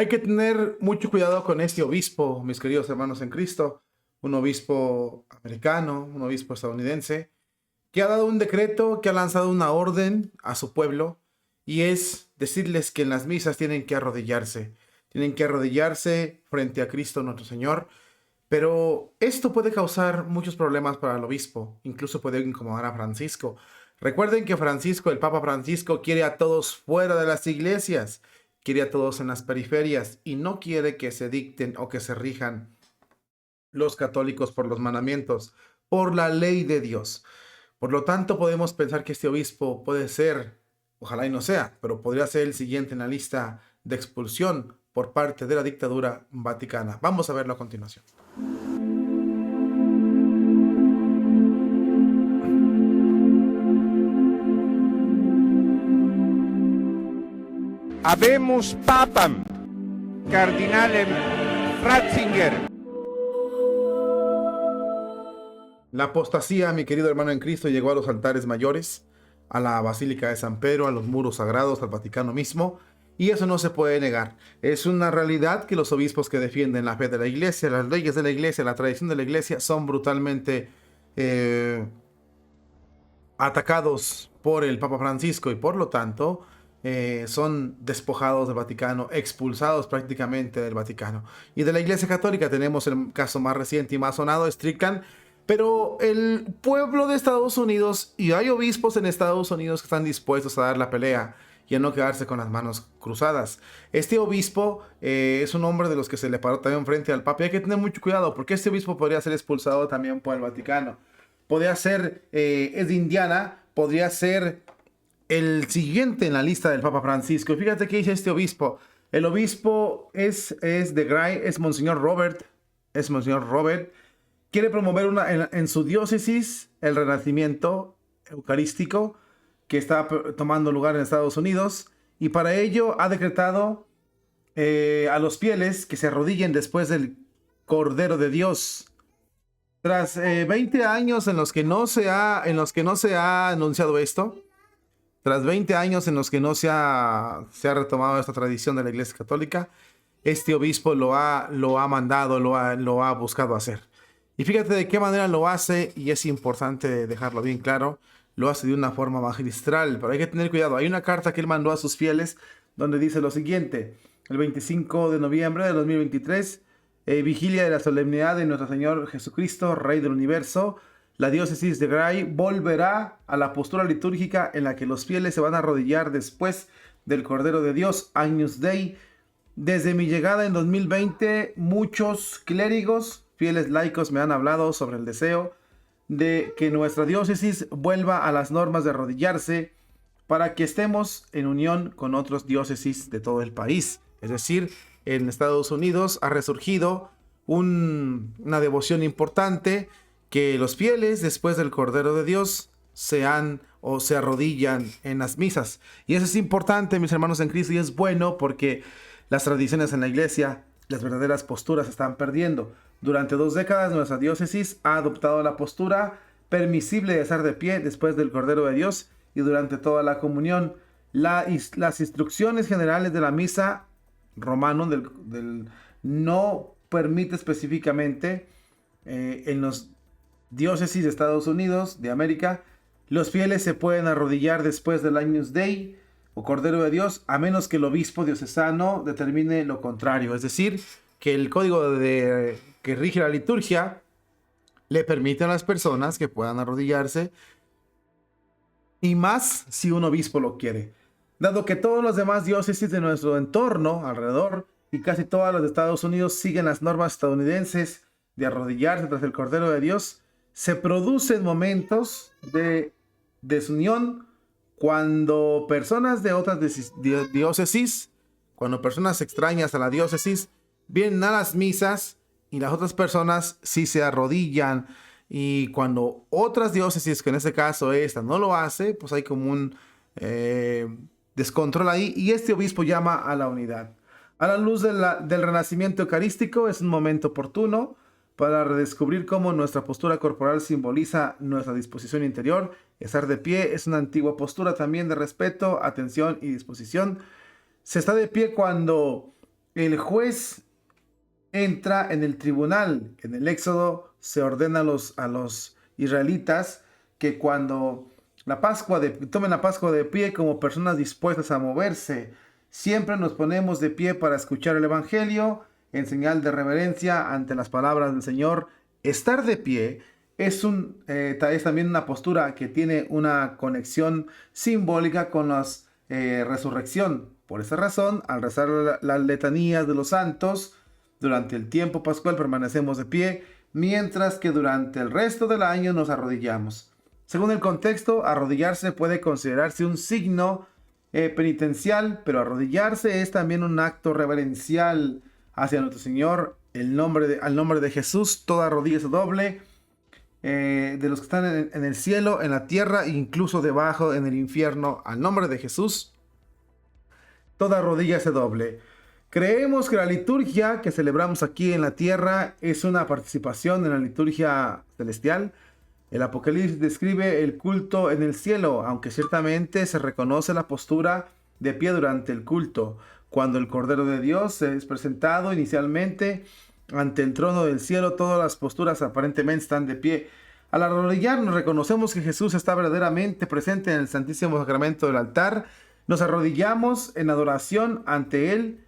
Hay que tener mucho cuidado con este obispo, mis queridos hermanos en Cristo, un obispo americano, un obispo estadounidense, que ha dado un decreto, que ha lanzado una orden a su pueblo, y es decirles que en las misas tienen que arrodillarse frente a Cristo nuestro Señor, pero esto puede causar muchos problemas para el obispo, incluso puede incomodar a Francisco. Recuerden que Francisco, el Papa Francisco, quiere a todos fuera de las iglesias, quiere a todos en las periferias y no quiere que se dicten o que se rijan los católicos por los mandamientos, por la ley de Dios. Por lo tanto, podemos pensar que este obispo puede ser, ojalá y no sea, pero podría ser el siguiente en la lista de expulsión por parte de la dictadura vaticana. Vamos a verlo a continuación. Habemus Papam, Cardinalem Ratzinger. La apostasía, mi querido hermano en Cristo, llegó a los altares mayores, a la Basílica de San Pedro, a los muros sagrados, al Vaticano mismo, y eso no se puede negar. Es una realidad que los obispos que defienden la fe de la Iglesia, las leyes de la Iglesia, la tradición de la Iglesia, son brutalmente atacados por el Papa Francisco y por lo tanto son despojados del Vaticano, expulsados prácticamente del Vaticano. Y de la Iglesia Católica tenemos el caso más reciente y más sonado, Strickland. Pero el pueblo de Estados Unidos, y hay obispos en Estados Unidos que están dispuestos a dar la pelea y a no quedarse con las manos cruzadas. Este obispo es un hombre de los que se le paró también frente al Papa. Y hay que tener mucho cuidado porque este obispo podría ser expulsado también por el Vaticano. Podría ser, es de Indiana, podría ser el siguiente en la lista del Papa Francisco. Fíjate qué dice este obispo. El obispo es de Gray, es Monseñor Robert. Quiere promover en su diócesis el renacimiento eucarístico que está tomando lugar en Estados Unidos, y para ello ha decretado a los fieles que se arrodillen después del Cordero de Dios. Tras 20 años en los que no se ha anunciado esto, tras 20 años en los que no se ha retomado esta tradición de la Iglesia Católica, este obispo lo ha mandado, lo ha buscado hacer. Y fíjate de qué manera lo hace, y es importante dejarlo bien claro, lo hace de una forma magistral, pero hay que tener cuidado. Hay una carta que él mandó a sus fieles donde dice lo siguiente: el 25 de noviembre de 2023, vigilia de la solemnidad de nuestro Señor Jesucristo, Rey del Universo, la diócesis de Gray volverá a la postura litúrgica en la que los fieles se van a arrodillar después del Cordero de Dios, Agnus Dei. Desde mi llegada en 2020, muchos clérigos, fieles laicos, me han hablado sobre el deseo de que nuestra diócesis vuelva a las normas de arrodillarse para que estemos en unión con otras diócesis de todo el país. Es decir, en Estados Unidos ha resurgido una devoción importante, que los fieles después del Cordero de Dios se arrodillan en las misas. Y eso es importante, mis hermanos en Cristo, y es bueno porque las tradiciones en la iglesia, las verdaderas posturas se están perdiendo. Durante 2 décadas nuestra diócesis ha adoptado la postura permisible de estar de pie después del Cordero de Dios, y durante toda la comunión las instrucciones generales de la misa romano no permite específicamente en los diócesis de Estados Unidos de América, los fieles se pueden arrodillar después del Agnus Dei o Cordero de Dios, a menos que el obispo diocesano determine lo contrario. Es decir, que el código que rige la liturgia le permite a las personas que puedan arrodillarse, y más si un obispo lo quiere. Dado que todos los demás diócesis de nuestro entorno alrededor y casi todas las de Estados Unidos siguen las normas estadounidenses de arrodillarse tras el Cordero de Dios, se producen momentos de desunión cuando personas de otras diócesis, cuando personas extrañas a la diócesis vienen a las misas y las otras personas sí se arrodillan, y cuando otras diócesis, que en este caso esta no lo hace, pues hay como un descontrol ahí, y este obispo llama a la unidad. A la luz del renacimiento eucarístico es un momento oportuno para redescubrir cómo nuestra postura corporal simboliza nuestra disposición interior. Estar de pie es una antigua postura también de respeto, atención y disposición. Se está de pie cuando el juez entra en el tribunal. En el Éxodo se ordena a los israelitas que cuando tomen la Pascua de pie como personas dispuestas a moverse. Siempre nos ponemos de pie para escuchar el Evangelio en señal de reverencia ante las palabras del Señor. Estar de pie es también una postura que tiene una conexión simbólica con la resurrección. Por esa razón, al rezar las letanías de los santos, durante el tiempo pascual permanecemos de pie, mientras que durante el resto del año nos arrodillamos. Según el contexto, arrodillarse puede considerarse un signo penitencial, pero arrodillarse es también un acto reverencial hacia nuestro Señor. Al nombre de Jesús, toda rodilla se doble, de los que están en el cielo, en la tierra e incluso debajo en el infierno. Al nombre de Jesús, toda rodilla se doble. Creemos que la liturgia que celebramos aquí en la tierra es una participación en la liturgia celestial. El Apocalipsis describe el culto en el cielo, aunque ciertamente se reconoce la postura de pie durante el culto. Cuando el Cordero de Dios es presentado inicialmente ante el trono del cielo, todas las posturas aparentemente están de pie. Al arrodillarnos reconocemos que Jesús está verdaderamente presente en el Santísimo Sacramento del altar. Nos arrodillamos en adoración ante Él,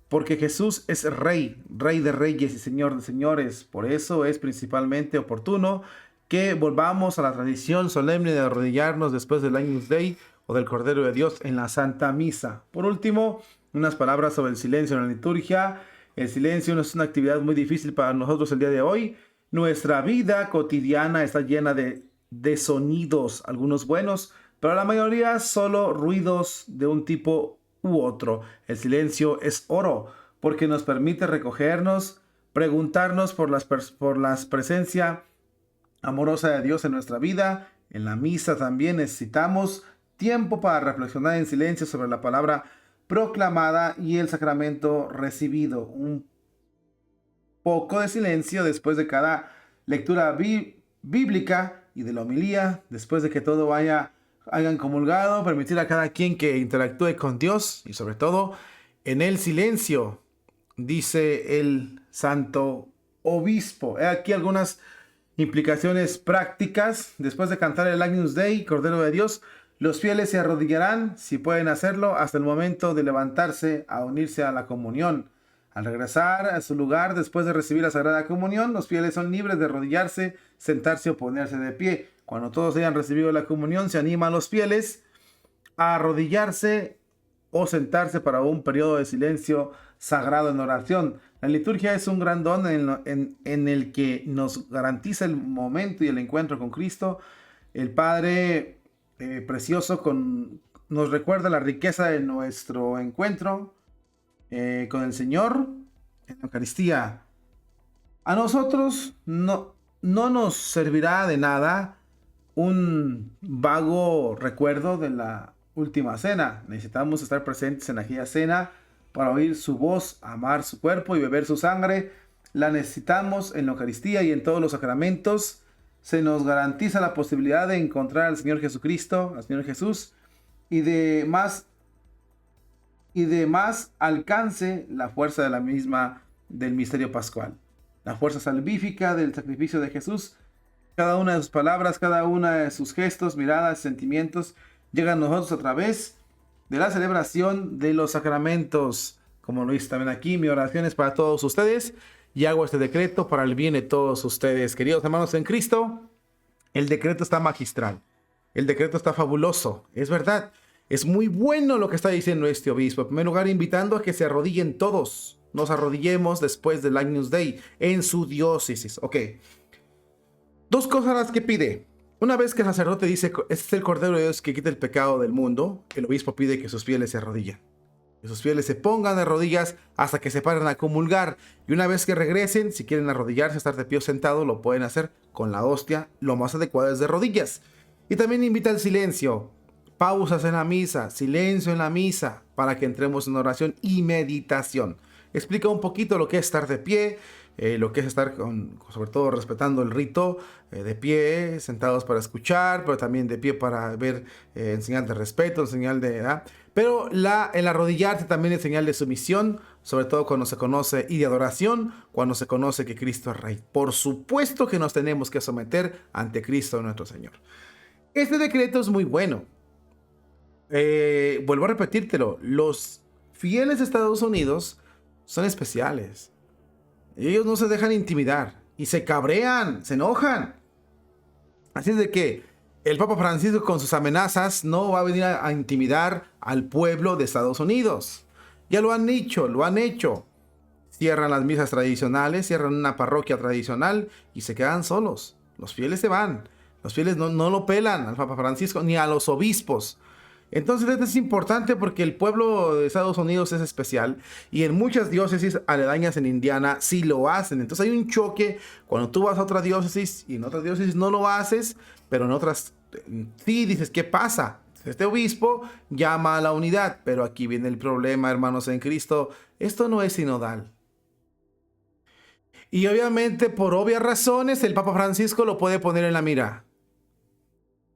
porque Jesús es Rey, Rey de reyes y Señor de señores. Por eso es principalmente oportuno que volvamos a la tradición solemne de arrodillarnos después del Agnus Dei o del Cordero de Dios en la Santa Misa. Por último, unas palabras sobre el silencio en la liturgia. El silencio no es una actividad muy difícil para nosotros el día de hoy. Nuestra vida cotidiana está llena de sonidos, algunos buenos, pero la mayoría solo ruidos de un tipo u otro. El silencio es oro porque nos permite recogernos, preguntarnos por la presencia amorosa de Dios en nuestra vida. En la misa también necesitamos tiempo para reflexionar en silencio sobre la palabra proclamada y el sacramento recibido. Un poco de silencio después de cada lectura bíblica y de la homilía, después de que todo hayan comulgado, permitir a cada quien que interactúe con Dios y sobre todo en el silencio, dice el santo obispo. He aquí algunas implicaciones prácticas. Después de cantar el Agnus Dei, Cordero de Dios, los fieles se arrodillarán, si pueden hacerlo, hasta el momento de levantarse a unirse a la comunión. Al regresar a su lugar después de recibir la Sagrada Comunión, los fieles son libres de arrodillarse, sentarse o ponerse de pie. Cuando todos hayan recibido la comunión, se anima a los fieles a arrodillarse o sentarse para un periodo de silencio sagrado en oración. La liturgia es un gran don en el que nos garantiza el momento y el encuentro con Cristo. El Padre precioso nos recuerda la riqueza de nuestro encuentro con el Señor en la Eucaristía. A nosotros no nos servirá de nada un vago recuerdo de la última cena. Necesitamos estar presentes en aquella cena para oír su voz, amar su cuerpo y beber su sangre. La necesitamos en la Eucaristía y en todos los sacramentos. Se nos garantiza la posibilidad de encontrar al Señor Jesucristo, al Señor Jesús, y de más alcance la fuerza de la misma del misterio pascual. La fuerza salvífica del sacrificio de Jesús. Cada una de sus palabras, cada una de sus gestos, miradas, sentimientos, llegan a nosotros a través de la celebración de los sacramentos. Como lo hice también aquí, mi oración es para todos ustedes y hago este decreto para el bien de todos ustedes. Queridos hermanos en Cristo, el decreto está magistral. El decreto está fabuloso. Es verdad. Es muy bueno lo que está diciendo este obispo. En primer lugar, invitando a que se arrodillen todos. Nos arrodillemos después del Agnus Dei en su diócesis. Ok. Dos cosas las que pide. Una vez que el sacerdote dice, este es el Cordero de Dios que quita el pecado del mundo, el obispo pide que sus fieles se arrodillen. Que sus fieles se pongan de rodillas hasta que se paren a comulgar. Y una vez que regresen, si quieren arrodillarse, estar de pie o sentado, lo pueden hacer con la hostia. Lo más adecuado es de rodillas. Y también invita al silencio. Pausas en la misa, silencio en la misa, para que entremos en oración y meditación. Explica un poquito lo que es estar de pie, lo que es estar sobre todo respetando el rito, de pie, sentados para escuchar, pero también de pie para ver, en señal de respeto, en señal de... Pero el arrodillarse también es señal de sumisión, sobre todo cuando se conoce, y de adoración cuando se conoce que Cristo es Rey. Por supuesto que nos tenemos que someter ante Cristo nuestro Señor. Este decreto es muy bueno. Vuelvo a repetírtelo, los fieles de Estados Unidos son especiales. Ellos no se dejan intimidar y se cabrean, se enojan. Así es de que el Papa Francisco con sus amenazas no va a venir a intimidar al pueblo de Estados Unidos. Ya lo han dicho, lo han hecho. Cierran las misas tradicionales, cierran una parroquia tradicional y se quedan solos. Los fieles se van. Los fieles no lo pelan al Papa Francisco ni a los obispos. Entonces esto es importante porque el pueblo de Estados Unidos es especial y en muchas diócesis aledañas en Indiana sí lo hacen. Entonces hay un choque cuando tú vas a otra diócesis y en otras diócesis no lo haces, pero en otras sí dices, ¿qué pasa? Este obispo llama a la unidad, pero aquí viene el problema, hermanos en Cristo, esto no es sinodal. Y obviamente por obvias razones el Papa Francisco lo puede poner en la mira.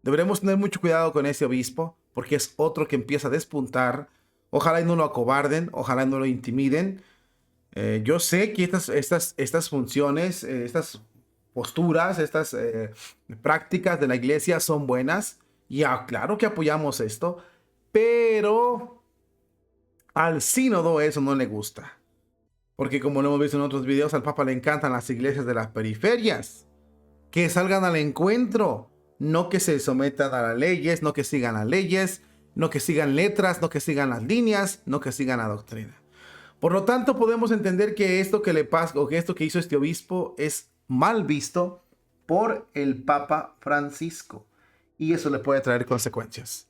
Deberemos tener mucho cuidado con ese obispo, porque es otro que empieza a despuntar. Ojalá y no lo acobarden, ojalá y no lo intimiden. Yo sé que estas funciones, estas posturas, estas prácticas de la iglesia son buenas. Y claro que apoyamos esto, pero al sínodo eso no le gusta. Porque como lo hemos visto en otros videos, al Papa le encantan las iglesias de las periferias. Que salgan al encuentro. No que se sometan a las leyes, no que sigan las leyes, no que sigan letras, no que sigan las líneas, no que sigan la doctrina. Por lo tanto, podemos entender que esto que le pasa o que esto que hizo este obispo es mal visto por el Papa Francisco. Y eso le puede traer consecuencias.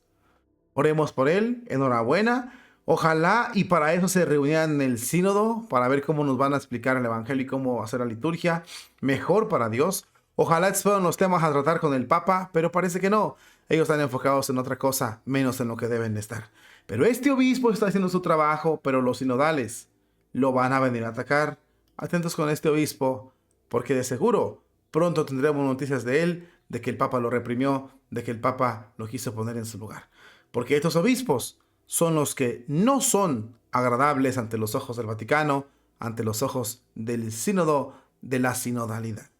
Oremos por él, enhorabuena. Ojalá y para eso se reunían en el sínodo, para ver cómo nos van a explicar el evangelio y cómo hacer la liturgia mejor para Dios. Ojalá estos fueran los temas a tratar con el Papa, pero parece que no. Ellos están enfocados en otra cosa, menos en lo que deben de estar. Pero este obispo está haciendo su trabajo, pero los sinodales lo van a venir a atacar. Atentos con este obispo, porque de seguro pronto tendremos noticias de él, de que el Papa lo reprimió, de que el Papa lo quiso poner en su lugar. Porque estos obispos son los que no son agradables ante los ojos del Vaticano, ante los ojos del sínodo de la sinodalidad.